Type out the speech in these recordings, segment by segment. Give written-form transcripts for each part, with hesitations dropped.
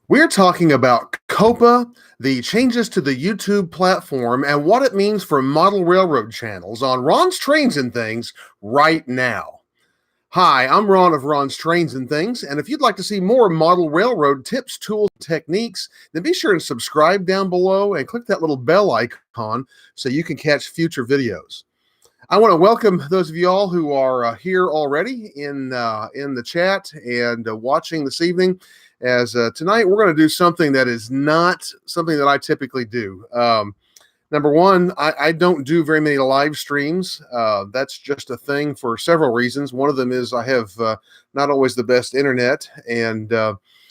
We're talking about Coppa, the changes to the YouTube platform, and what it means for model railroad channels on Ron's Trains and Things right now. Hi, I'm Ron of Ron's Trains and Things, and if you'd like to see more model railroad tips, tools, and techniques, then be sure to subscribe down below and click that little bell icon so you can catch future videos. I want to welcome those of you all who are here already in the chat and watching this evening. As tonight we're going to do something that is not something that I typically do. Number one, I don't do very many live streams. That's just a thing for several reasons. One of them is I have not always the best internet, and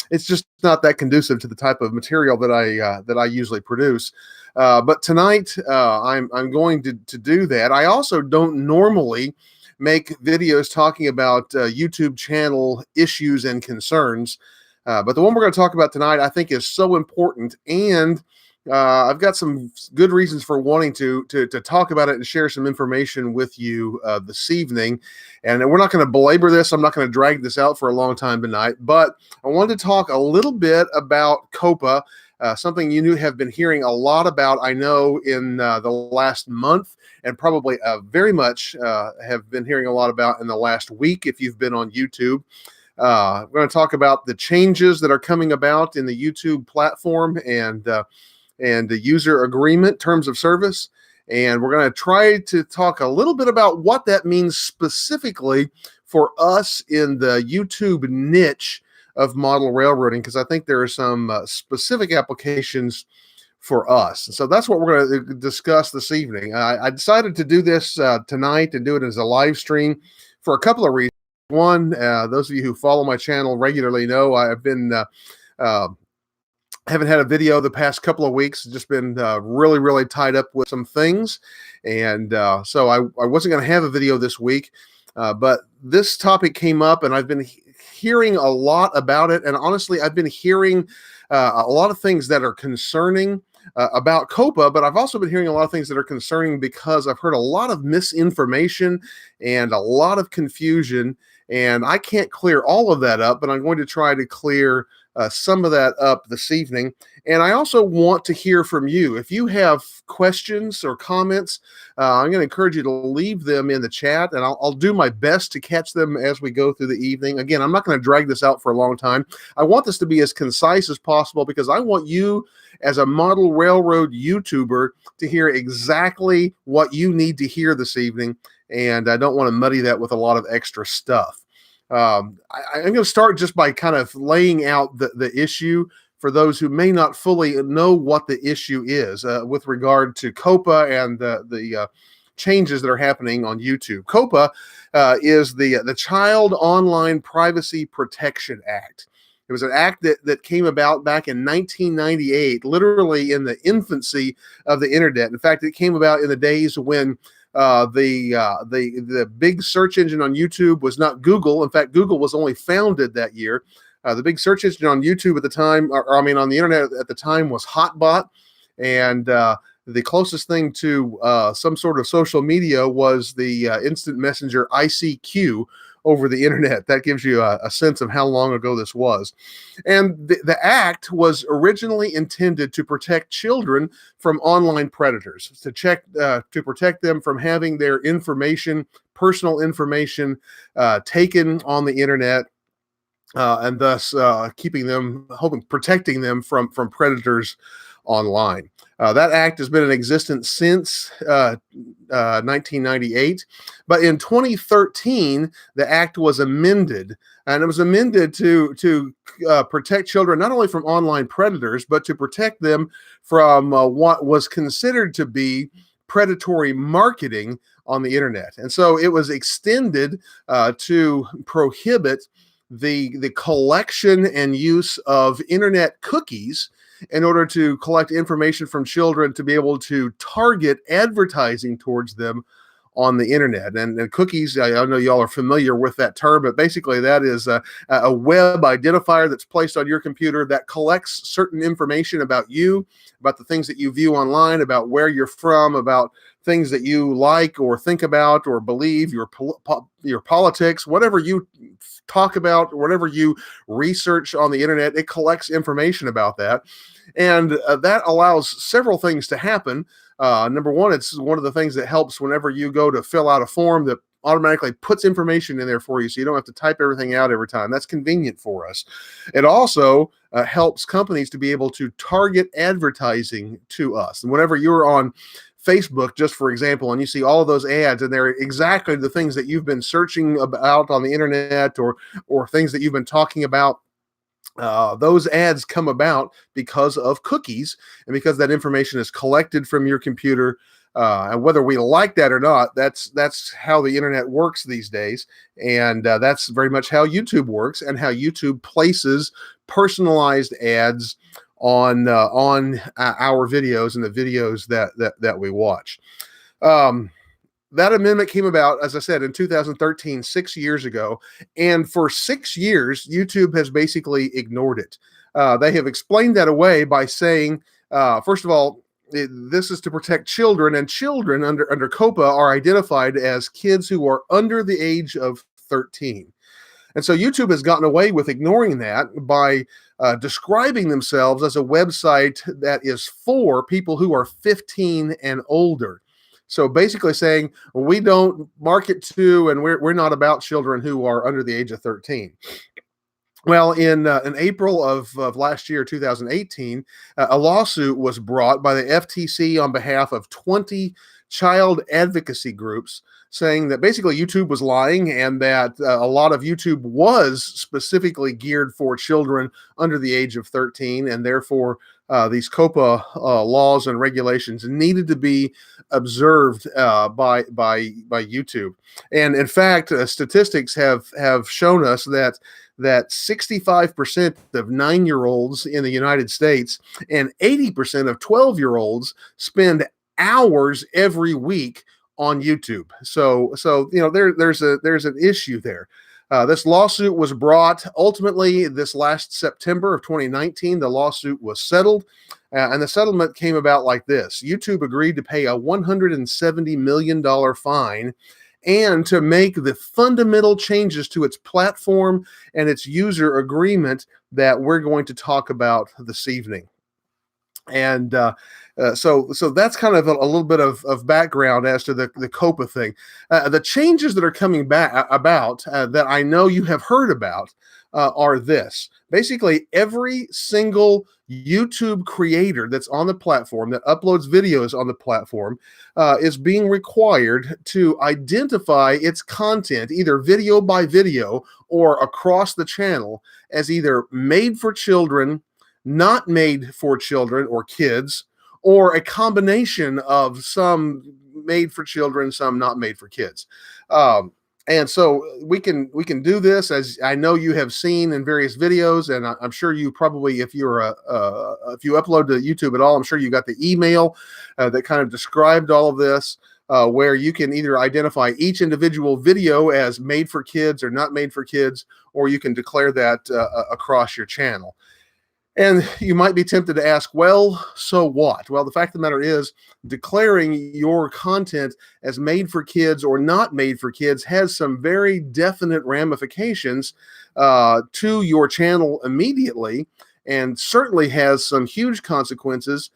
it's just not that conducive to the type of material that I usually produce. But tonight, I'm going to do that. I also don't normally make videos talking about YouTube channel issues and concerns. But the one we're going to talk about tonight, I think, is so important, and I've got some good reasons for wanting to talk about it and share some information with you this evening. And we're not going to belabor this. I'm not going to drag this out for a long time tonight, but I wanted to talk a little bit about Coppa, something you have been hearing a lot about, I know, in the last month, and probably very much have been hearing a lot about in the last week if you've been on YouTube. We're going to talk about the changes that are coming about in the YouTube platform and the user agreement terms of service. And we're going to try to talk a little bit about what that means specifically for us in the YouTube niche of model railroading, because I think there are some specific applications for us. So that's what we're going to discuss this evening. I decided to do this tonight and do it as a live stream for a couple of reasons. One, those of you who follow my channel regularly know I've been haven't had a video the past couple of weeks. Just been really tied up with some things, and so I wasn't going to have a video this week. But this topic came up, and I've been hearing a lot about it. And honestly, I've been hearing a lot of things that are concerning about Coppa, but I've also been hearing a lot of things that are concerning because I've heard a lot of misinformation and a lot of confusion. And I can't clear all of that up, but I'm going to try to clear some of that up this evening. And I also want to hear from you. If you have questions or comments, I'm going to encourage you to leave them in the chat, and I'll do my best to catch them as we go through the evening. Again, I'm not going to drag this out for a long time. I want this to be as concise as possible because I want you, as a model railroad YouTuber, to hear exactly what you need to hear this evening. And I don't want to muddy that with a lot of extra stuff. I'm going to start just by kind of laying out the issue for those who may not fully know what the issue is with regard to Coppa and the changes that are happening on YouTube. Coppa is the Child Online Privacy Protection Act. It was an act that came about back in 1998, literally in the infancy of the internet. In fact, it came about in the days when the big search engine on YouTube was not Google. In fact, Google was only founded that year. The big search engine on YouTube at the time, on the internet at the time, was Hotbot, and the closest thing to some sort of social media was the instant messenger ICQ over the internet. That gives you a sense of how long ago this was. And the act was originally intended to protect children from online predators, to protect them from having their information, personal information, taken on the internet, and thus protecting them from predators online. That act has been in existence since 1998, but in 2013, the act was amended, and it was amended to protect children not only from online predators, but to protect them from what was considered to be predatory marketing on the internet. And so it was extended to prohibit the collection and use of internet cookies in order to collect information from children to be able to target advertising towards them on the internet. And cookies, I know y'all are familiar with that term, but basically that is a web identifier that's placed on your computer that collects certain information about you, about the things that you view online, about where you're from, about things that you like or think about or believe, your politics, whatever you talk about, whatever you research on the internet, it collects information about that. And that allows several things to happen. Number one, it's one of the things that helps whenever you go to fill out a form that automatically puts information in there for you, so you don't have to type everything out every time. That's convenient for us. It also helps companies to be able to target advertising to us. And whenever you're on Facebook, just for example, and you see all of those ads, and they're exactly the things that you've been searching about on the internet, or things that you've been talking about, those ads come about because of cookies, and because that information is collected from your computer. And whether we like that or not, that's how the internet works these days. And that's very much how YouTube works, and how YouTube places personalized ads on our videos and the videos that we watch. That amendment came about, as I said, in 2013, 6 years ago. And for 6 years, YouTube has basically ignored it. They have explained that away by saying, first of all, this is to protect children, and children under Coppa are identified as kids who are under the age of 13. And so YouTube has gotten away with ignoring that by describing themselves as a website that is for people who are 15 and older. So basically saying, we don't market to, and we're not about children who are under the age of 13. Well, in April of last year, 2018, a lawsuit was brought by the FTC on behalf of 20 child advocacy groups, saying that basically YouTube was lying, and that a lot of YouTube was specifically geared for children under the age of 13, and therefore these Coppa laws and regulations needed to be observed by YouTube. And in fact, statistics have shown us that 65% of 9-year-olds in the United States and 80% of 12-year-olds spend hours every week on YouTube. So there's an issue there. This lawsuit was brought ultimately this last September of 2019. The lawsuit was settled, and the settlement came about like this. YouTube agreed to pay a $170 million fine, and to make the fundamental changes to its platform and its user agreement that we're going to talk about this evening. And so that's kind of a little bit of background as to the Coppa thing. The changes that are coming back about that I know you have heard about are this. Basically, every single YouTube creator that's on the platform, that uploads videos on the platform, is being required to identify its content, either video by video or across the channel, as either made for children, not made for children or kids, or a combination of some made for children, some not made for kids. And so we can do this, as I know you have seen in various videos, and I'm sure you probably, if you upload to YouTube at all, I'm sure you got the email that kind of described all of this, where you can either identify each individual video as made for kids or not made for kids, or you can declare that across your channel. And you might be tempted to ask, well, so what? Well, the fact of the matter is, declaring your content as made for kids or not made for kids has some very definite ramifications to your channel immediately, and certainly has some huge consequences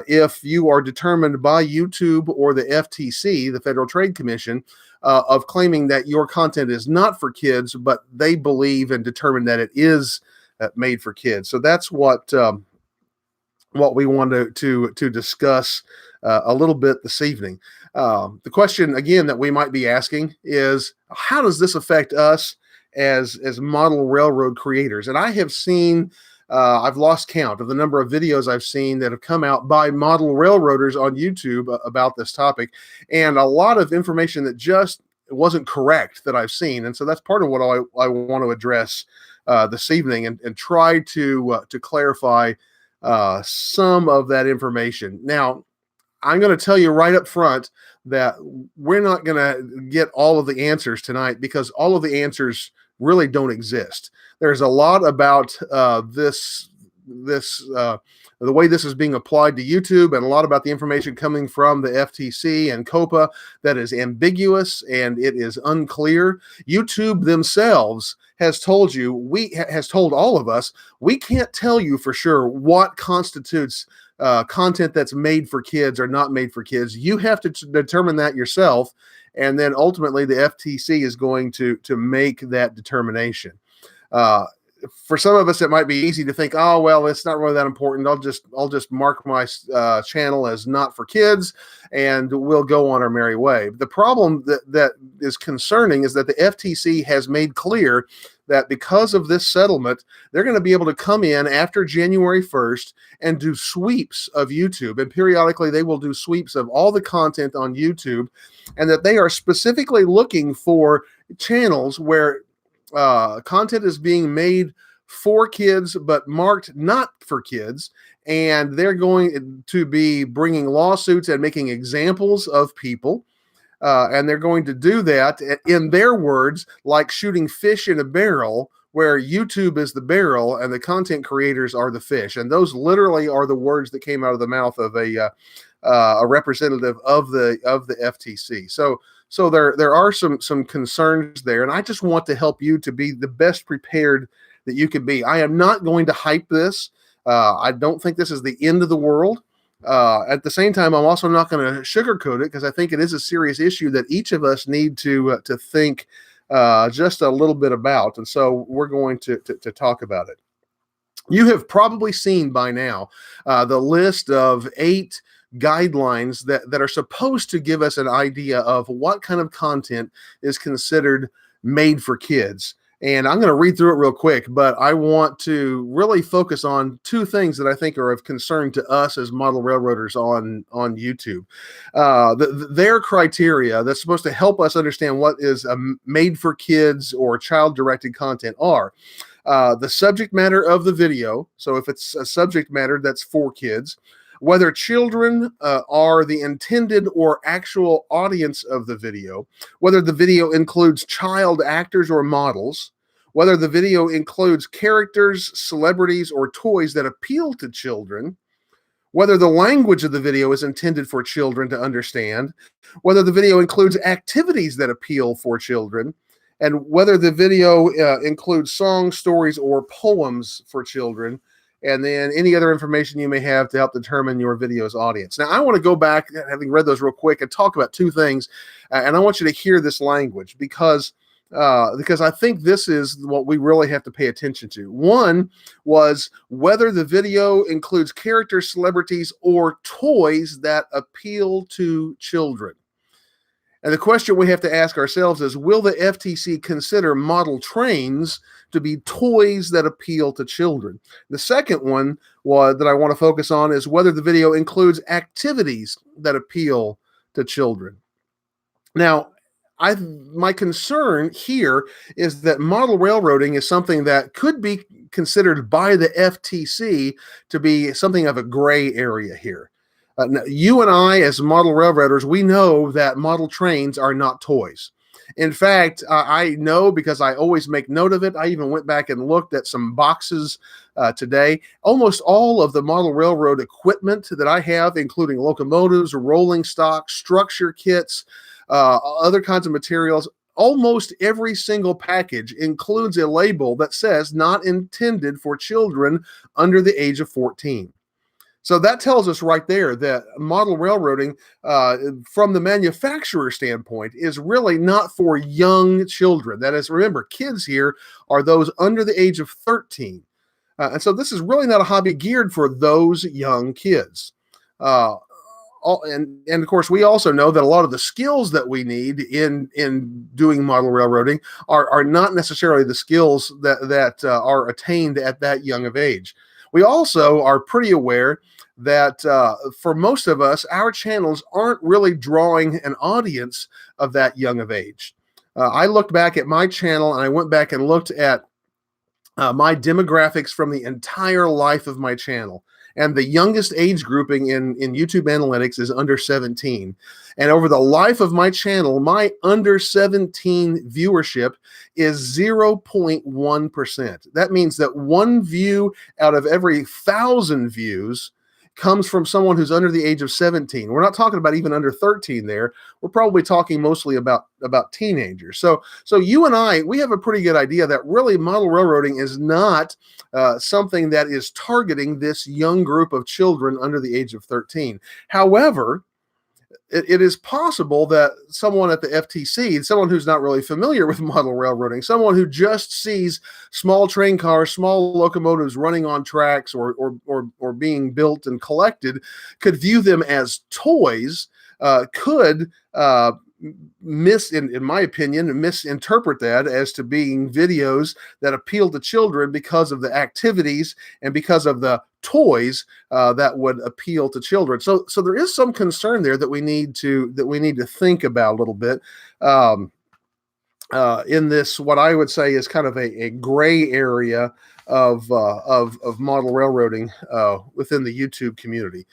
if you are determined by YouTube or the FTC, the Federal Trade Commission, of claiming that your content is not for kids, but they believe and determine that it is made for kids. So that's what we want to discuss a little bit this evening. The question again that we might be asking is, how does this affect us as model railroad creators? And I have seen, I've lost count of the number of videos I've seen that have come out by model railroaders on YouTube about this topic, and a lot of information that just wasn't correct that I've seen. And so that's part of what I want to address this evening, and try to clarify some of that information. Now, I'm going to tell you right up front that we're not going to get all of the answers tonight, because all of the answers really don't exist. There's a lot about this the way this is being applied to YouTube, and a lot about the information coming from the FTC and Coppa that is ambiguous and it is unclear. YouTube themselves has told all of us, we can't tell you for sure what constitutes content that's made for kids or not made for kids. You have to determine that yourself, and then ultimately the FTC is going to make that determination. For some of us, it might be easy to think, oh, well, it's not really that important. I'll just mark my channel as not for kids, and we'll go on our merry way. The problem that is concerning is that the FTC has made clear that because of this settlement, they're going to be able to come in after January 1st and do sweeps of YouTube. And periodically, they will do sweeps of all the content on YouTube, and that they are specifically looking for channels where content is being made for kids but marked not for kids, and they're going to be bringing lawsuits and making examples of people, and they're going to do that in their words like shooting fish in a barrel, where YouTube is the barrel and the content creators are the fish. And those literally are the words that came out of the mouth of a representative of the FTC. So there are some concerns there, and I just want to help you to be the best prepared that you can be. I am not going to hype this. I don't think this is the end of the world. At the same time, I'm also not going to sugarcoat it, because I think it is a serious issue that each of us need to think just a little bit about, and so we're going to talk about it. You have probably seen by now the list of 8 guidelines that are supposed to give us an idea of what kind of content is considered made for kids. And I'm going to read through it real quick, but I want to really focus on 2 things that I think are of concern to us as model railroaders on YouTube. Their criteria that's supposed to help us understand what is made for kids or child-directed content are the subject matter of the video. So if it's a subject matter that's for kids, whether children are the intended or actual audience of the video, whether the video includes child actors or models, whether the video includes characters, celebrities, or toys that appeal to children, whether the language of the video is intended for children to understand, whether the video includes activities that appeal for children, and whether the video includes songs, stories, or poems for children, and then any other information you may have to help determine your video's audience. Now, I want to go back, having read those real quick, and talk about 2 things, and I want you to hear this language because I think this is what we really have to pay attention to. One was whether the video includes characters, celebrities, or toys that appeal to children. And the question we have to ask ourselves is, will the FTC consider model trains to be toys that appeal to children? The second one that I want to focus on is whether the video includes activities that appeal to children. Now, my concern here is that model railroading is something that could be considered by the FTC to be something of a gray area here. You and I, as model railroaders, we know that model trains are not toys. In fact, I know because I always make note of it. I even went back and looked at some boxes today. Almost all of the model railroad equipment that I have, including locomotives, rolling stock, structure kits, other kinds of materials, almost every single package includes a label that says not intended for children under the age of 14. So that tells us right there that model railroading, from the manufacturer standpoint, is really not for young children. That is, remember, kids here are those under the age of 13. And so this is really not a hobby geared for those young kids. And of course, we also know that a lot of the skills that we need in doing model railroading are not necessarily the skills that are attained at that young of age. We also are pretty aware that for most of us, our channels aren't really drawing an audience of that young of age. I looked back at my channel and I went back and looked at my demographics from the entire life of my channel. and the youngest age grouping in YouTube analytics is under 17. And over the life of my channel, my under 17 viewership is 0.1%. That means that one view out of every 1,000 views comes from someone who's under the age of 17. We're not talking about even under 13 there. We're probably talking mostly about teenagers. So you and I, we have a pretty good idea that really model railroading is not something that is targeting this young group of children under the age of 13. However, it is possible that someone at the FTC, someone who's not really familiar with model railroading, someone who just sees small train cars, small locomotives running on tracks or being built and collected, could view them as toys, could in my opinion, misinterpret that as to being videos that appeal to children because of the activities and because of the toys that would appeal to children. So there is some concern there that we need to think about a little bit in this, what I would say is kind of a gray area of model railroading within the YouTube community.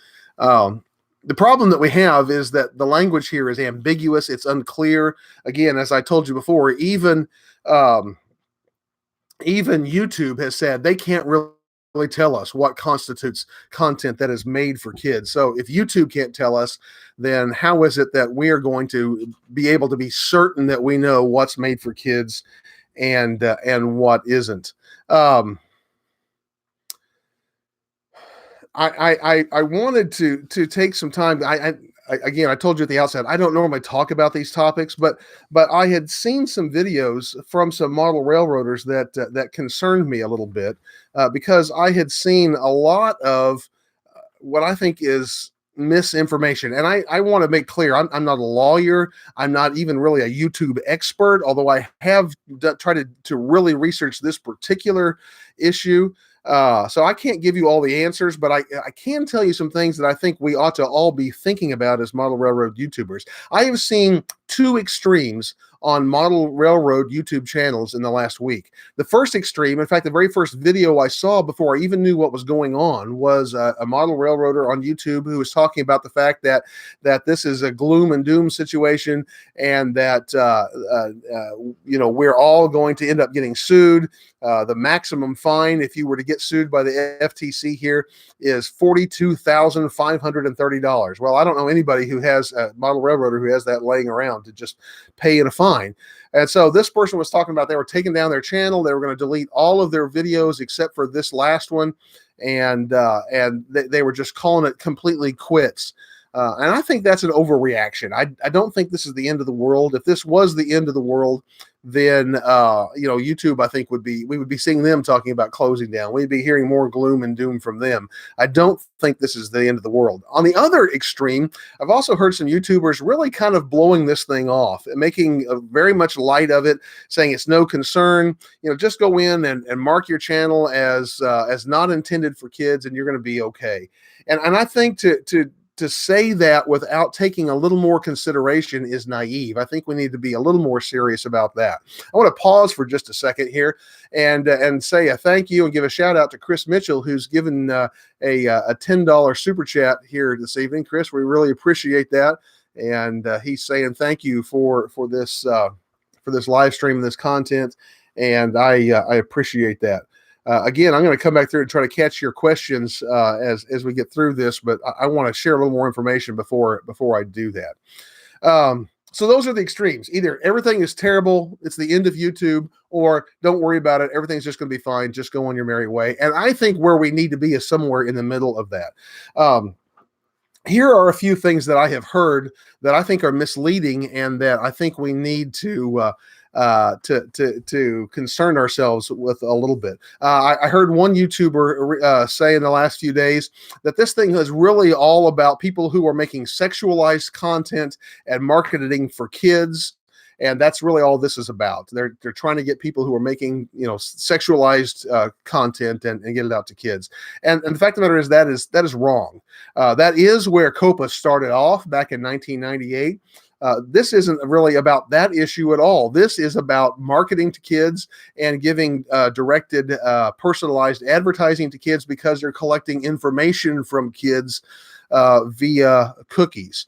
The problem that we have is that the language here is ambiguous. It's unclear. Again, as I told you before, even YouTube has said they can't really tell us what constitutes content that is made for kids. So if YouTube can't tell us, then how is it that we are going to be able to be certain that we know what's made for kids and what isn't? I wanted to take some time. Again, I told you at the outset, I don't normally talk about these topics, but I had seen some videos from some model railroaders that concerned me a little bit because I had seen a lot of what I think is misinformation. And I want to make clear, I'm not a lawyer. I'm not even really a YouTube expert, although I have tried to really research this particular issue. So I can't give you all the answers, but I can tell you some things that I think we ought to all be thinking about as model railroad YouTubers. I have seen two extremes on model railroad YouTube channels in the last week. The first extreme, in fact, the very first video I saw before I even knew what was going on, was a model railroader on YouTube who was talking about the fact that this is a gloom and doom situation, and that we're all going to end up getting sued. The maximum fine, if you were to get sued by the FTC here, is $42,530. Well, I don't know anybody who has a model railroader who has that laying around to just pay in a fine. And so this person was talking about they were taking down their channel. They were going to delete all of their videos except for this last one, and they were just calling it completely quits. And I think that's an overreaction. I don't think this is the end of the world. If this was the end of the world, then YouTube, I think, we would be seeing them talking about closing down. We'd be hearing more gloom and doom from them. I don't think this is the end of the world. On the other extreme, I've also heard some YouTubers really kind of blowing this thing off and making very much light of it, saying it's no concern. Just go in and mark your channel as not intended for kids, and you're going to be okay. And I think to say that without taking a little more consideration is naive. I think we need to be a little more serious about that. I want to pause for just a second here and say a thank you and give a shout out to Chris Mitchell, who's given a $10 super chat here this evening. Chris, we really appreciate that. And he's saying thank you for this live stream and this content. And I appreciate that. Again, I'm going to come back through and try to catch your questions as we get through this, but I want to share a little more information before I do that. So those are the extremes. Either everything is terrible, it's the end of YouTube, or don't worry about it, everything's just going to be fine, just go on your merry way. And I think where we need to be is somewhere in the middle of that. Here are a few things that I have heard that I think are misleading and that I think we need to concern ourselves with a little bit. I heard one YouTuber say in the last few days that this thing is really all about people who are making sexualized content and marketing for kids. And that's really all this is about. They're trying to get people who are making, sexualized content and get it out to kids. And the fact of the matter is that is wrong. That is where Coppa started off back in 1998. This isn't really about that issue at all. This is about marketing to kids and giving directed, personalized advertising to kids because they're collecting information from kids via cookies.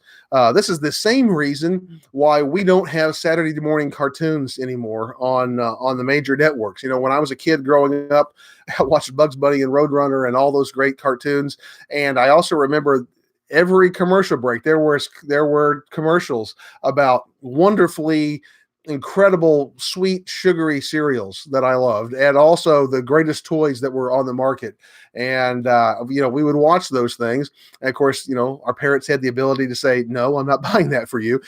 This is the same reason why we don't have Saturday morning cartoons anymore on the major networks. You know, when I was a kid growing up, I watched Bugs Bunny and Roadrunner and all those great cartoons. And I also remember every commercial break, there were commercials about wonderfully incredible, sweet, sugary cereals that I loved, and also the greatest toys that were on the market. And, we would watch those things. And of course, our parents had the ability to say, no, I'm not buying that for you.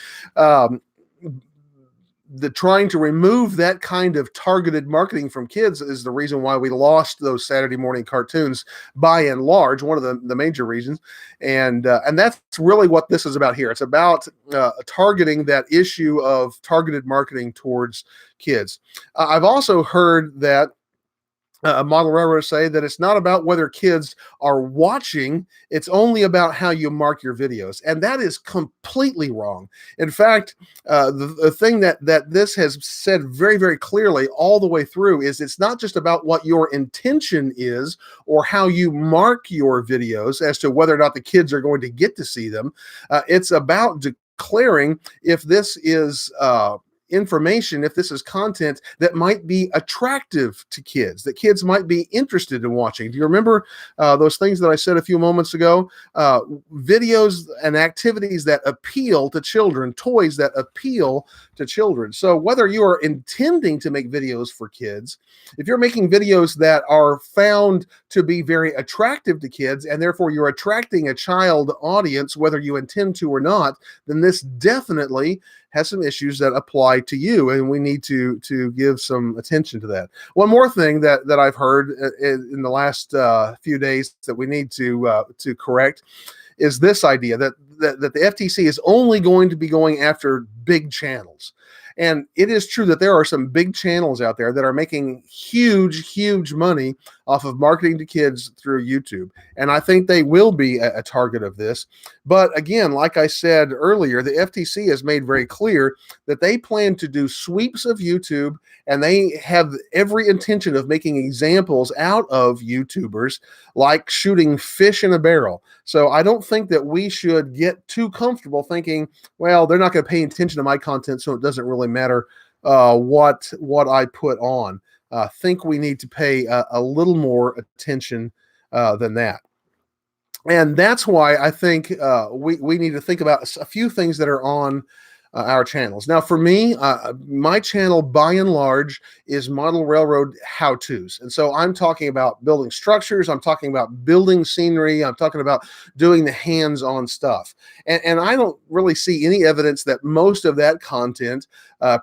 The trying to remove that kind of targeted marketing from kids is the reason why we lost those Saturday morning cartoons by and large, one of the major reasons. And that's really what this is about here. It's about targeting that issue of targeted marketing towards kids. I've also heard that model railroads say that it's not about whether kids are watching, it's only about how you mark your videos. And that is completely wrong. In fact, the thing that this has said very, very clearly all the way through is it's not just about what your intention is or how you mark your videos as to whether or not the kids are going to get to see them. It's about declaring if this is information, if this is content that might be attractive to kids, that kids might be interested in watching. Do you remember those things that I said a few moments ago? Videos and activities that appeal to children, toys that appeal to children. So whether you are intending to make videos for kids, if you're making videos that are found to be very attractive to kids, and therefore you're attracting a child audience, whether you intend to or not, then this definitely has some issues that apply to you, and we need to give some attention to that. One more thing that I've heard in the last few days that we need to correct is this idea that the FTC is only going to be going after big channels. And it is true that there are some big channels out there that are making huge, huge money off of marketing to kids through YouTube. And I think they will be a target of this. But again, like I said earlier, the FTC has made very clear that they plan to do sweeps of YouTube, and they have every intention of making examples out of YouTubers like shooting fish in a barrel. So I don't think that we should get too comfortable thinking, well, they're not going to pay attention to my content, so it doesn't really matter what I put on. Think we need to pay a little more attention than that. And that's why I think we need to think about a few things that are on our channels. Now, for me, my channel, by and large, is model railroad how-tos. And so I'm talking about building structures. I'm talking about building scenery. I'm talking about doing the hands-on stuff. And I don't really see any evidence that most of that content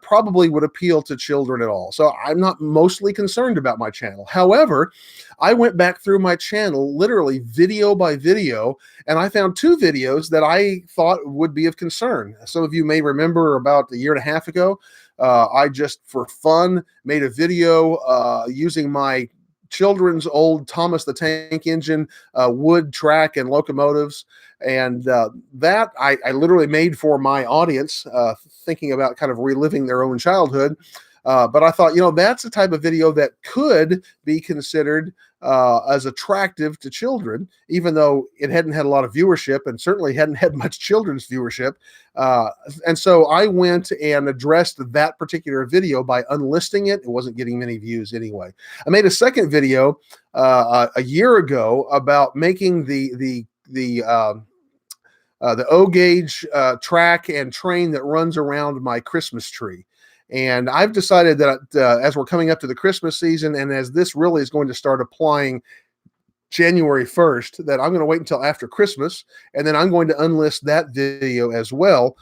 probably would appeal to children at all. So I'm not mostly concerned about my channel. However, I went back through my channel, literally video by video, and I found two videos that I thought would be of concern. Some of you may remember about a year and a half ago, I just, for fun, made a video using my children's old Thomas the Tank Engine wood track and locomotives. And that I literally made for my audience, thinking about kind of reliving their own childhood. But I thought, that's the type of video that could be considered as attractive to children, even though it hadn't had a lot of viewership and certainly hadn't had much children's viewership. And so I went and addressed that particular video by unlisting it. It wasn't getting many views anyway. I made a second video a year ago about making the O-gauge track and train that runs around my Christmas tree. And I've decided that as we're coming up to the Christmas season, and as this really is going to start applying January 1st, that I'm going to wait until after Christmas, and then I'm going to unlist that video as well,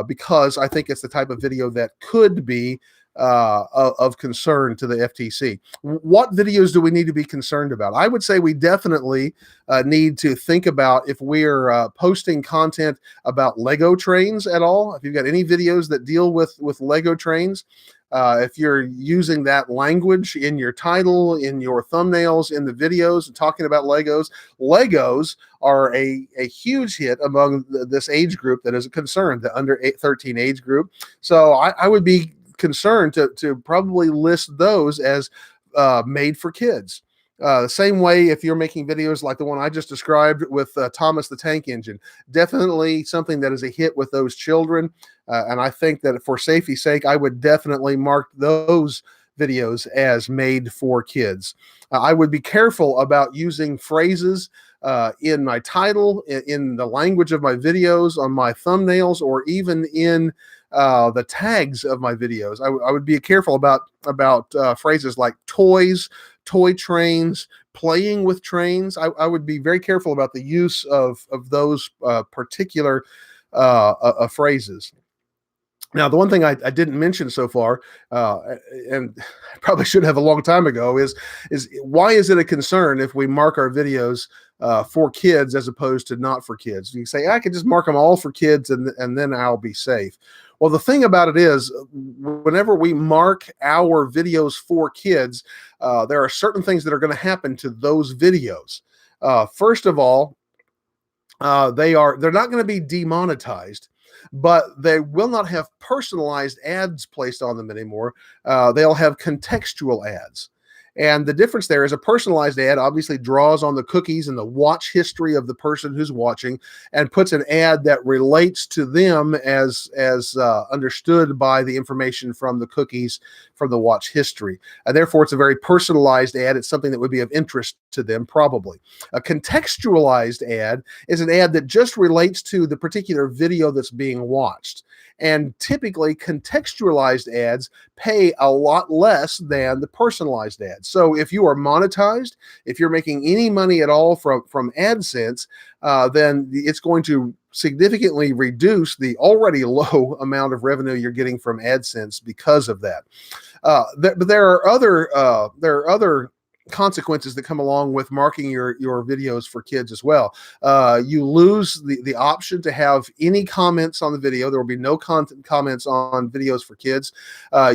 because I think it's the type of video that could be of concern to the FTC. What videos do we need to be concerned about? I would say we definitely need to think about if we're posting content about Lego trains at all. If you've got any videos that deal with Lego trains, if you're using that language in your title, in your thumbnails, in the videos, and talking about Legos are a huge hit among this age group that is a concern, the under 13 age group. So I would be concerned to probably list those as made for kids. Same way if you're making videos like the one I just described with Thomas the Tank Engine, definitely something that is a hit with those children. And I think that for safety's sake, I would definitely mark those videos as made for kids. I would be careful about using phrases in my title, in the language of my videos, on my thumbnails, or even in the tags of my videos. I would be careful about phrases like toys, toy trains, playing with trains. I would be very careful about the use of those particular phrases. Now, the one thing I didn't mention so far, and I probably should have a long time ago, is why is it a concern if we mark our videos for kids as opposed to not for kids? You can say, I can just mark them all for kids and then I'll be safe. Well, the thing about it is, whenever we mark our videos for kids, there are certain things that are going to happen to those videos. First of all, they're not going to be demonetized, but they will not have personalized ads placed on them anymore. They'll have contextual ads. And the difference there is a personalized ad obviously draws on the cookies and the watch history of the person who's watching and puts an ad that relates to them as understood by the information from the cookies from the watch history. And therefore, it's a very personalized ad. It's something that would be of interest to them, probably. A contextualized ad is an ad that just relates to the particular video that's being watched. And typically, contextualized ads pay a lot less than the personalized ads. So if you are monetized, if you're making any money at all from AdSense, then it's going to significantly reduce the already low amount of revenue you're getting from AdSense because of that. But there are other consequences that come along with marking your videos for kids as well. You lose the option to have any comments on the video. There will be no comments on videos for kids.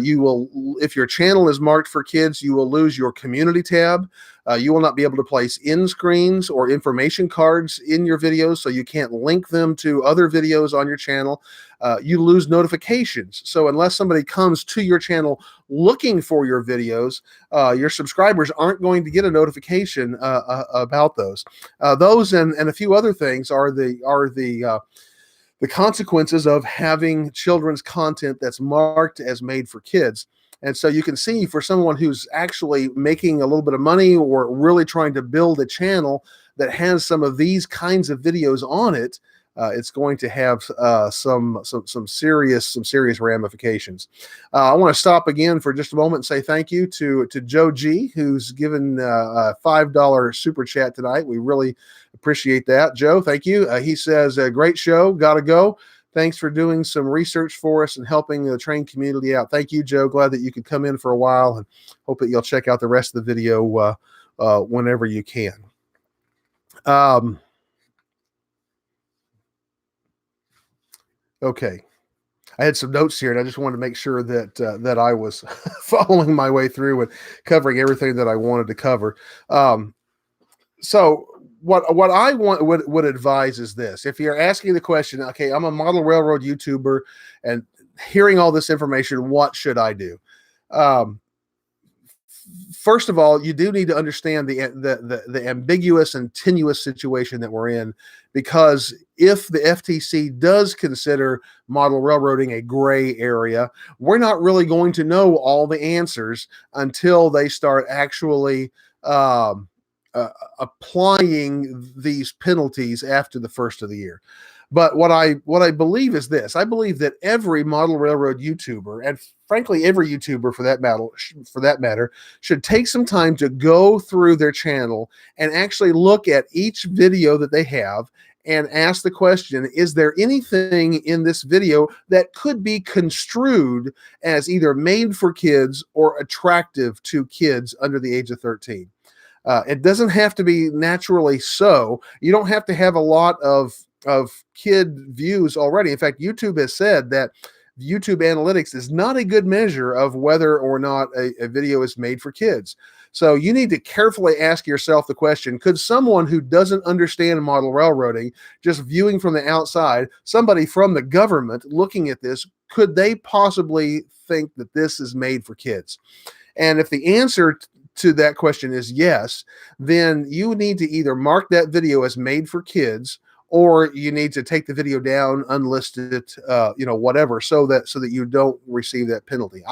You will, if your channel is marked for kids, you will lose your community tab. You will not be able to place end screens or information cards in your videos, so you can't link them to other videos on your channel. You lose notifications. So unless somebody comes to your channel looking for your videos, your subscribers aren't going to get a notification about those. Those and a few other things are the consequences of having children's content that's marked as made for kids. And so you can see, for someone who's actually making a little bit of money or really trying to build a channel that has some of these kinds of videos on it, it's going to have some serious ramifications. I want to stop again for just a moment and say thank you to Joe G, who's given a $5 super chat tonight. We really appreciate that, Joe. Thank you. He says, "Great show. Gotta go. Thanks for doing some research for us and helping the train community out." Thank you, Joe. Glad that you could come in for a while, and hope that you'll check out the rest of the video whenever you can. Okay. I had some notes here, and I just wanted to make sure that I was following my way through and covering everything that I wanted to cover. So what I would advise is this: if you're asking the question, okay, I'm a model railroad YouTuber and hearing all this information, what should I do? First of all, you do need to understand the ambiguous and tenuous situation that we're in, because if the FTC does consider model railroading a gray area, we're not really going to know all the answers until they start actually applying these penalties after the first of the year. But what I believe is this: I believe that every model railroad YouTuber, and frankly every YouTuber for that matter, should take some time to go through their channel and actually look at each video that they have and ask the question, is there anything in this video that could be construed as either made for kids or attractive to kids under the age of 13? It doesn't have to be naturally so. You don't have to have a lot of kid views already. In fact, YouTube has said that YouTube analytics is not a good measure of whether or not a video is made for kids. So you need to carefully ask yourself the question, could someone who doesn't understand model railroading, just viewing from the outside, somebody from the government looking at this, could they possibly think that this is made for kids? And if the answer to that question is yes, then you need to either mark that video as made for kids, or you need to take the video down, unlist it, whatever, so that you don't receive that penalty.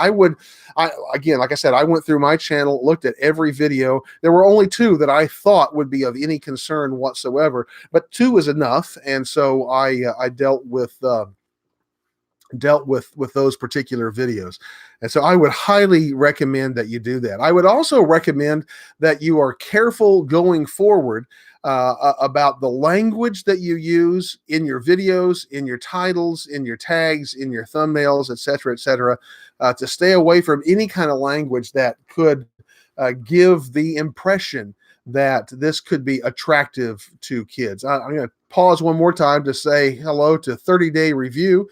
Again, like I said, I went through my channel, looked at every video. There were only 2 that I thought would be of any concern whatsoever, but 2 is enough, and so I dealt with those particular videos. And so I would highly recommend that you do that. I would also recommend that you are careful going forward about the language that you use in your videos, in your titles, in your tags, in your thumbnails, et cetera, to stay away from any kind of language that could give the impression that this could be attractive to kids. I'm going to pause one more time to say hello to 30-Day Review.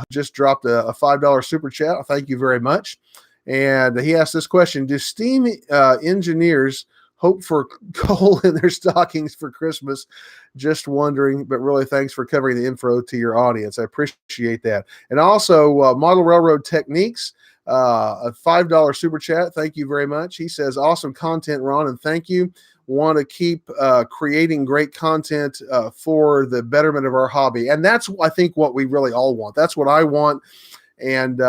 Just dropped a $5 super chat. Thank you very much. And he asked this question: do steam engineers hope for coal in their stockings for Christmas? Just wondering, but really thanks for covering the info to your audience. I appreciate that. And also Model Railroad Techniques, a $5 super chat. Thank you very much. He says, awesome content, Ron, and thank you. Want to keep creating great content for the betterment of our hobby. And that's, I think, what we really all want. That's what I want. And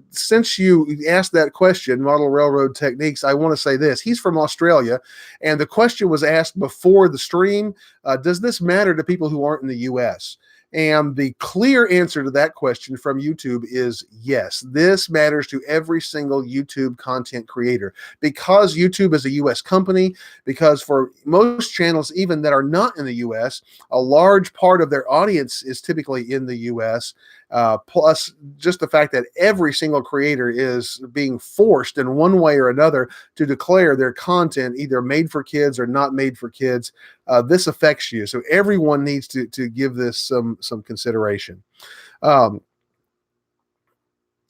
since you asked that question, Model Railroad Techniques, I want to say this. He's from Australia, and the question was asked before the stream, does this matter to people who aren't in the U.S.? And the clear answer to that question from YouTube is yes. This matters to every single YouTube content creator, because YouTube is a US company, because for most channels, even that are not in the US, a large part of their audience is typically in the US. Plus just the fact that every single creator is being forced in one way or another to declare their content either made for kids or not made for kids. This affects you. So everyone needs to give this some consideration.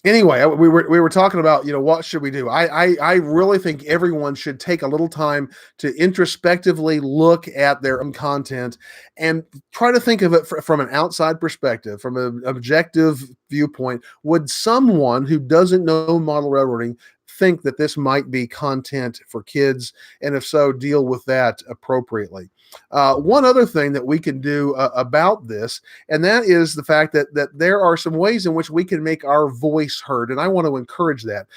Anyway, we were talking about, what should we do? I really think everyone should take a little time to introspectively look at their own content and try to think of it from an outside perspective, from an objective viewpoint. Would someone who doesn't know model railroading think that this might be content for kids? And if so, deal with that appropriately. One other thing that we can do about this, and that is the fact that there are some ways in which we can make our voice heard, and I want to encourage that.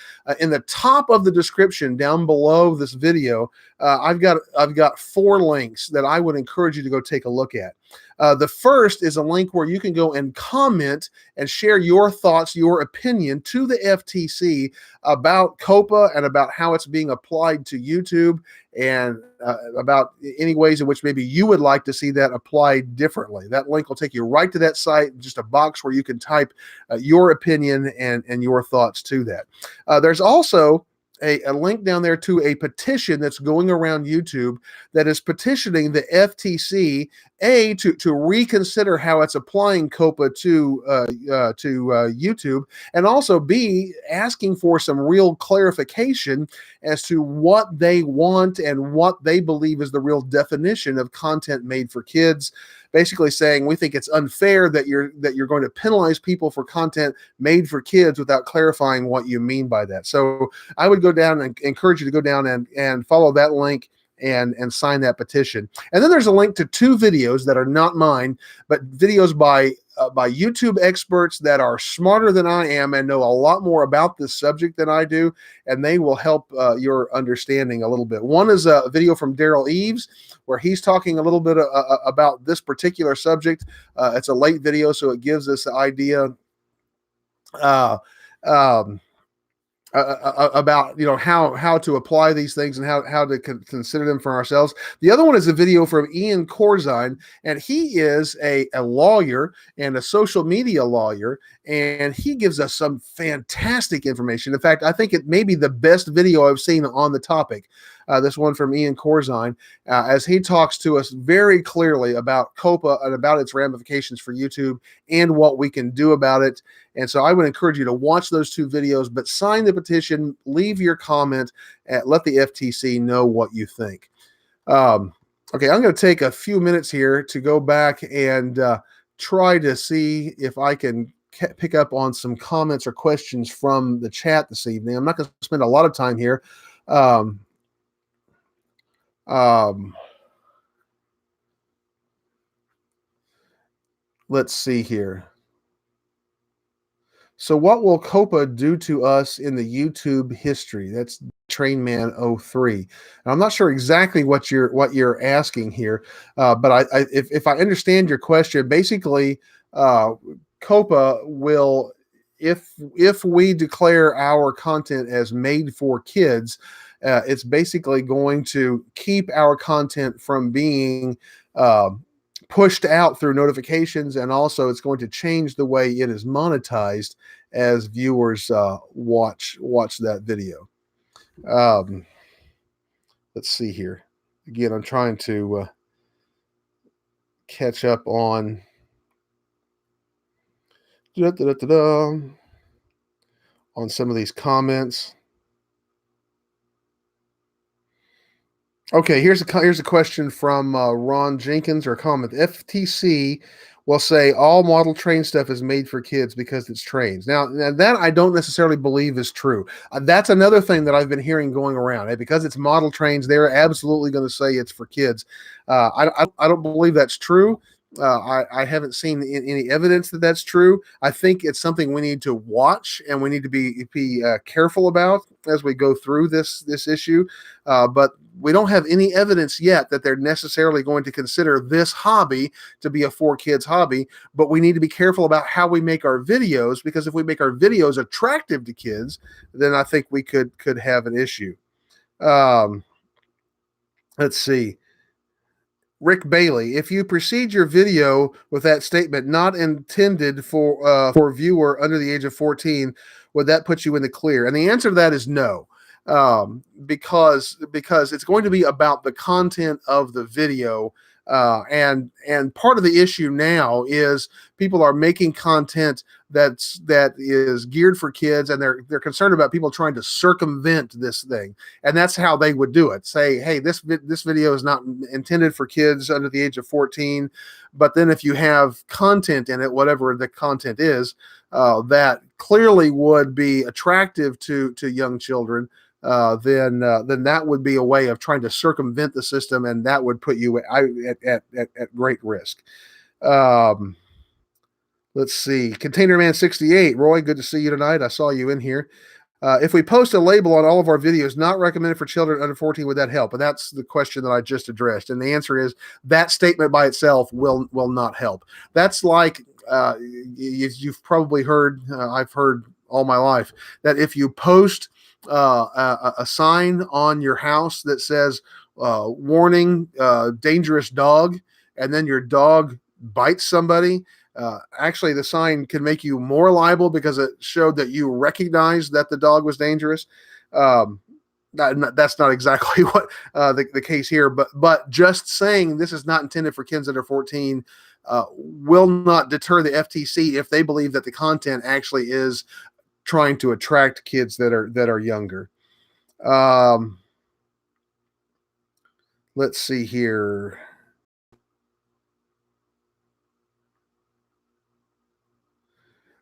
In the top of the description down below this video, I've got 4 links that I would encourage you to go take a look at. The first is a link where you can go and comment and share your thoughts, your opinion to the FTC about Coppa and about how it's being applied to YouTube, and about any ways in which maybe you would like to see that applied differently. That link will take you right to that site, just a box where you can type your opinion and your thoughts to that. There's also a link down there to a petition that's going around YouTube that is petitioning the FTC to reconsider how it's applying Coppa to YouTube, and also B, asking for some real clarification as to what they want and what they believe is the real definition of content made for kids. Basically saying, we think it's unfair that you're going to penalize people for content made for kids without clarifying what you mean by that. So I would go down and encourage you to go down and follow that link and sign that petition. And then there's a link to 2 videos that are not mine, but videos by YouTube experts that are smarter than I am and know a lot more about this subject than I do, and they will help your understanding a little bit. One is a video from Daryl Eves, where he's talking a little bit about this particular subject. It's a late video, so it gives us the idea. about how to apply these things and how to consider them for ourselves. The other one is a video from Ian Corzine, and he is a lawyer and a social media lawyer, and he gives us some fantastic information. In fact, I think it may be the best video I've seen on the topic. This one from Ian Corzine, as he talks to us very clearly about COPA and about its ramifications for YouTube and what we can do about it. And so I would encourage you to watch those two videos, but sign the petition, leave your comment, let the FTC know what you think. Okay, I'm going to take a few minutes here to go back and try to see if I can pick up on some comments or questions from the chat this evening. I'm not going to spend a lot of time here. Let's see here. So what will COPA do to us in the YouTube history? That's Trainman03. And I'm not sure exactly what you're asking here, but if I understand your question, basically COPA will, if we declare our content as made for kids, it's basically going to keep our content from being pushed out through notifications, and also it's going to change the way it is monetized as viewers watch that video. Let's see here. Again, I'm trying to catch up on some of these comments. Okay, here's a question from Ron Jenkins, or a comment. FTC will say all model train stuff is made for kids because it's trains. Now that I don't necessarily believe is true. That's another thing that I've been hearing going around. Because it's model trains, they're absolutely going to say it's for kids. I don't believe that's true. I haven't seen any evidence that that's true. I think it's something we need to watch and we need to be careful about as we go through this issue. But we don't have any evidence yet that they're necessarily going to consider this hobby to be a for kids hobby. But we need to be careful about how we make our videos, because if we make our videos attractive to kids, then I think we could have an issue. Let's see. Rick Bailey, if you precede your video with that statement, not intended for viewer under the age of 14, would that put you in the clear? And the answer to that is no, because it's going to be about the content of the video. And part of the issue now is people are making content that is geared for kids, and they're concerned about people trying to circumvent this thing. And that's how they would do it. Say, hey, this video is not intended for kids under the age of 14. But then if you have content in it, whatever the content is, that clearly would be attractive to young children, then that would be a way of trying to circumvent the system, and that would put you at great risk. Let's see. ContainerMan68. Roy, good to see you tonight. I saw you in here. If we post a label on all of our videos, not recommended for children under 14, would that help? And that's the question that I just addressed. And the answer is that statement by itself will not help. That's like, you've probably heard, I've heard all my life, that if you post a sign on your house that says warning, dangerous dog, and then your dog bites somebody, actually the sign can make you more liable because it showed that you recognized that the dog was dangerous. That's not exactly what the case here, but just saying this is not intended for kids under 14 will not deter the FTC if they believe that the content actually is trying to attract kids that are younger. Let's see here.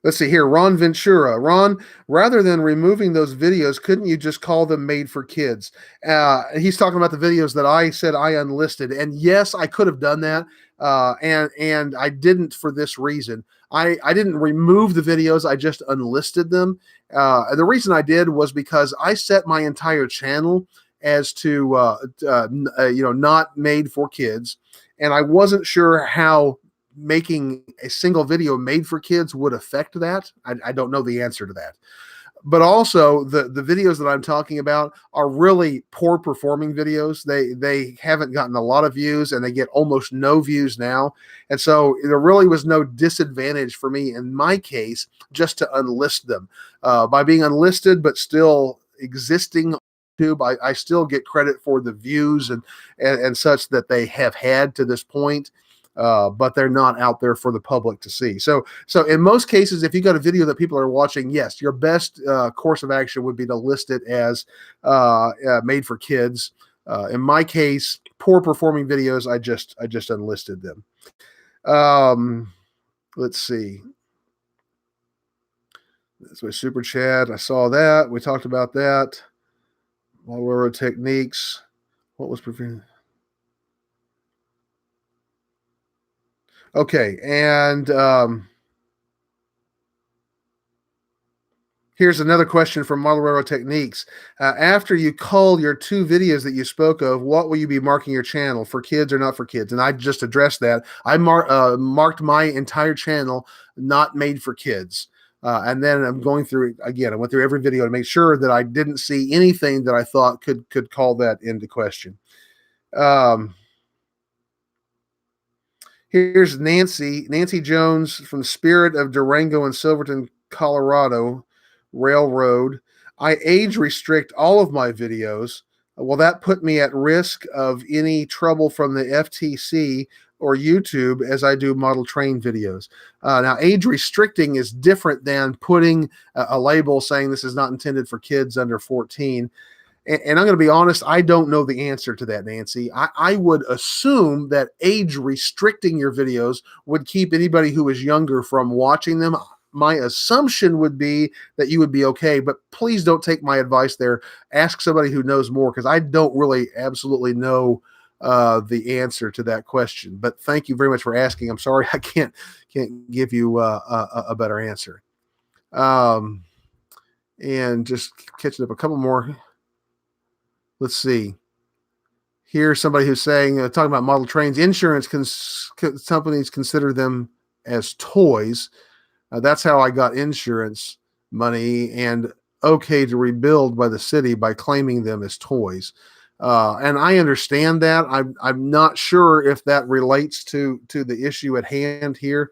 Let's see here. Ron Ventura. Ron, rather than removing those videos, couldn't you just call them made for kids? He's talking about the videos that I said I unlisted. And yes, I could have done that. And I didn't for this reason. I didn't remove the videos. I just unlisted them. And the reason I did was because I set my entire channel as to, not made for kids. And I wasn't sure how making a single video made for kids would affect that. I don't know the answer to that. but also the videos that I'm talking about are really poor performing videos. They haven't gotten a lot of views, and they get almost no views now. And so there really was no disadvantage for me in my case just to unlist them. By being unlisted but still existing on YouTube, I still get credit for the views and such that they have had to this point. But they're not out there for the public to see. So in most cases, if you got a video that people are watching, yes, your best course of action would be to list it as made for kids. In my case, poor performing videos, I just unlisted them. Let's see. That's my super chat. I saw that. We talked about that. Railroad techniques. What was prevented? Okay, and here's another question from Model Railroad Techniques. After you cull your 2 videos that you spoke of, what will you be marking your channel, for kids or not for kids? And I just addressed that. I marked my entire channel not made for kids. And then I'm going through again. I went through every video to make sure that I didn't see anything that I thought could call that into question. Here's Nancy Jones from Spirit of Durango and Silverton, Colorado Railroad. I age restrict all of my videos. Will that put me at risk of any trouble from the FTC or YouTube as I do model train videos? Now, age restricting is different than putting a label saying this is not intended for kids under 14. And I'm going to be honest, I don't know the answer to that, Nancy. I would assume that age restricting your videos would keep anybody who is younger from watching them. My assumption would be that you would be okay, but please don't take my advice there. Ask somebody who knows more, because I don't really absolutely know the answer to that question. But thank you very much for asking. I'm sorry I can't give you a better answer. And just catching up a couple more. Let's see. Here's somebody who's saying, talking about model trains, insurance companies consider them as toys. That's how I got insurance money and okay to rebuild by the city by claiming them as toys. And I understand that. I'm not sure if that relates to the issue at hand here.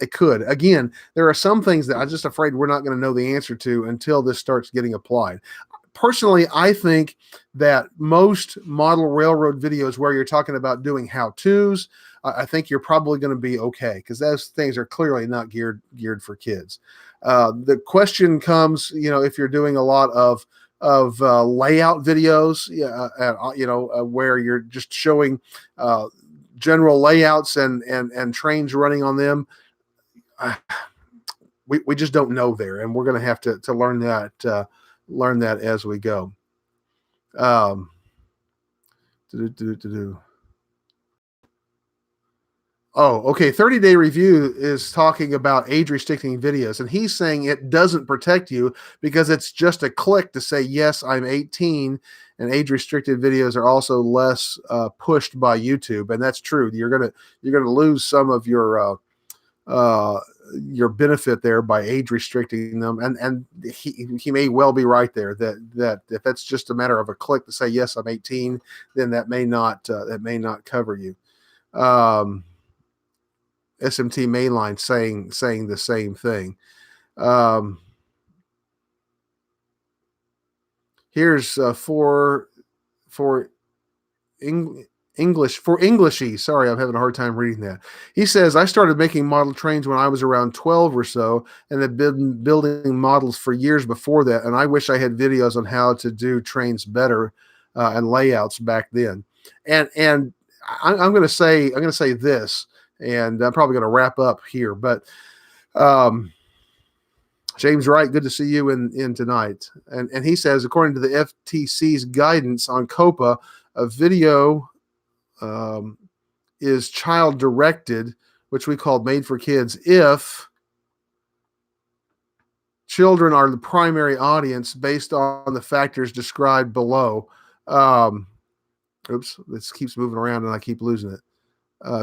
It could. Again, there are some things that I'm just afraid we're not going to know the answer to until this starts getting applied. Personally, I think that most model railroad videos where you're talking about doing how-tos, I think you're probably going to be okay, because those things are clearly not geared for kids. The question comes, if you're doing a lot of layout videos, where you're just showing general layouts and trains running on them. We just don't know there, and we're going to have to learn that as we go. Oh, okay. 30-day review is talking about age restricting videos, and he's saying it doesn't protect you because it's just a click to say, yes, I'm 18, and age restricted videos are also less pushed by YouTube. And that's true. You're going to lose some of your benefit there by age restricting them, and he may well be right there that if that's just a matter of a click to say, yes, I'm 18, then that may not cover you. SMT Mainline saying the same thing. Here's for Englishy. Sorry, I'm having a hard time reading that. He says, I started making model trains when I was around 12 or so, and have been building models for years before that. And I wish I had videos on how to do trains better and layouts back then. And I'm going to say this, and I'm probably going to wrap up here. But James Wright, good to see you in tonight. And he says, according to the FTC's guidance on Coppa, a video is child directed, which we call made for kids, if children are the primary audience based on the factors described below. Oops, this keeps moving around and I keep losing it.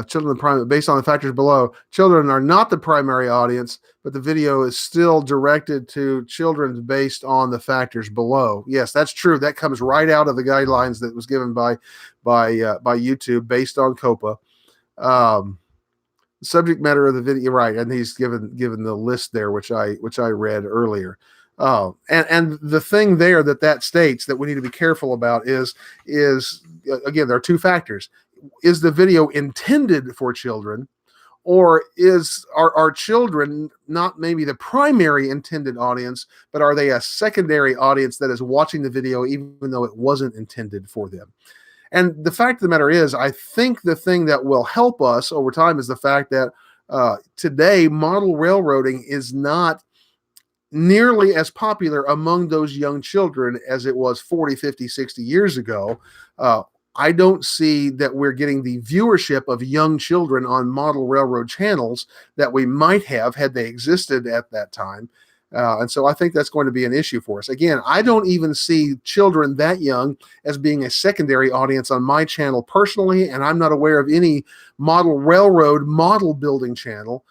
children based on the factors below. Children are not the primary audience, but the video is still directed to children based on the factors below. Yes, that's true. That comes right out of the guidelines that was given by YouTube based on Coppa. Subject matter of the video, right? And he's given the list there, which I read earlier. And the thing there that states that we need to be careful about is again, there are two factors. Is the video intended for children, or are children not maybe the primary intended audience, but are they a secondary audience that is watching the video even though it wasn't intended for them? And the fact of the matter is, I think the thing that will help us over time is the fact that today model railroading is not nearly as popular among those young children as it was 40, 50, 60 years ago. I don't see that we're getting the viewership of young children on model railroad channels that we might have had they existed at that time. And so I think that's going to be an issue for us. Again, I don't even see children that young as being a secondary audience on my channel personally, and I'm not aware of any model railroad model building channel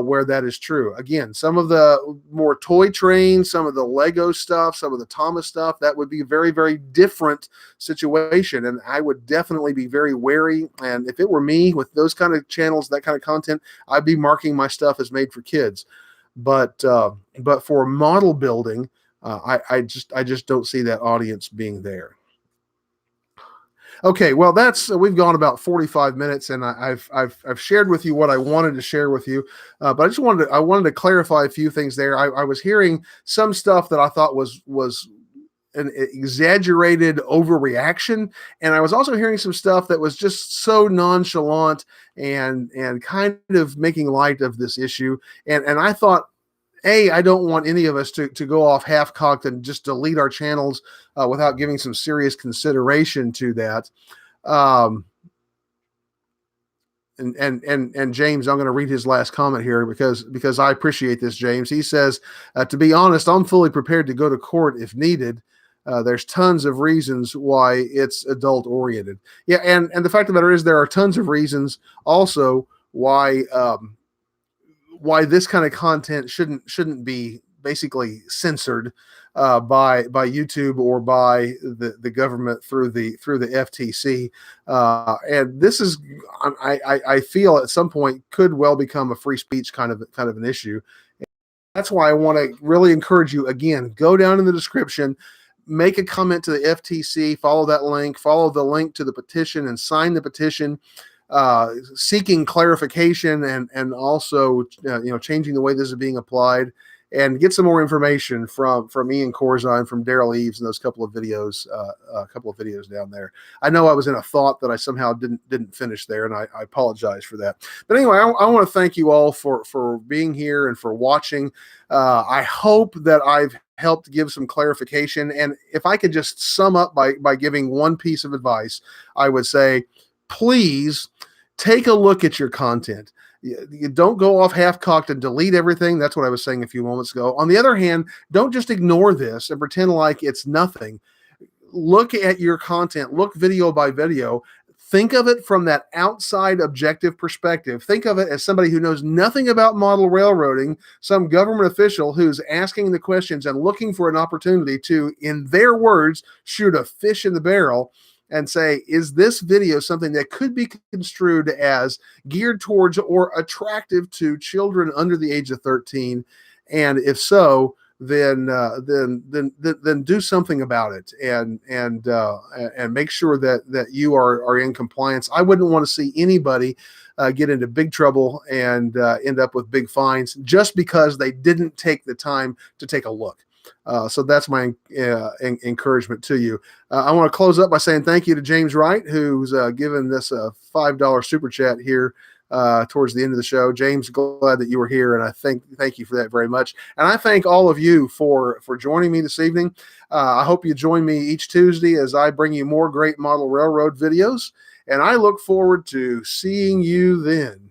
where that is true. Again, some of the more toy trains, some of the Lego stuff, some of the Thomas stuff, that would be a very, very different situation. And I would definitely be very wary. And if it were me with those kind of channels, that kind of content, I'd be marking my stuff as made for kids. But for model building, I just don't see that audience being there. Okay, well, we've gone about 45 minutes, and I've shared with you what I wanted to share with you, but I wanted to clarify a few things there. I was hearing some stuff that I thought was an exaggerated overreaction, and I was also hearing some stuff that was just so nonchalant and kind of making light of this issue. And I thought, I don't want any of us to go off half-cocked and just delete our channels without giving some serious consideration to that. And James, I'm going to read his last comment here because I appreciate this, James. He says, to be honest, I'm fully prepared to go to court if needed. There's tons of reasons why it's adult-oriented. Yeah, and the fact of the matter is there are tons of reasons also why this kind of content shouldn't be basically censored by YouTube or by the government through the FTC. And this is, I feel at some point could well become a free speech kind of an issue. And that's why I want to really encourage you, again, go down in the description, make a comment to the FTC, follow that link, follow the link to the petition, and sign the petition. Seeking clarification and also changing the way this is being applied, and get some more information from Ian Corzine, from Daryl Eves, and those couple of videos down there. I know I was in a thought that I somehow didn't finish there, and I apologize for that. But anyway, I want to thank you all for being here and for watching. I hope that I've helped give some clarification, and if I could just sum up by giving one piece of advice, I would say, please take a look at your content. You don't go off half-cocked and delete everything. That's what I was saying a few moments ago. On the other hand, don't just ignore this and pretend like it's nothing. Look at your content. Look video by video. Think of it from that outside objective perspective. Think of it as somebody who knows nothing about model railroading, some government official who's asking the questions and looking for an opportunity to, in their words, shoot a fish in the barrel and say, is this video something that could be construed as geared towards or attractive to children under the age of 13? And if so, then do something about it and make sure that you are in compliance. I wouldn't want to see anybody get into big trouble and end up with big fines just because they didn't take the time to take a look. So that's my encouragement to you. I want to close up by saying thank you to James Wright, who's given this a $5 super chat here towards the end of the show. James, glad that you were here, and I thank you for that very much. And I thank all of you for joining me this evening. I hope you join me each Tuesday as I bring you more great model railroad videos, and I look forward to seeing you then.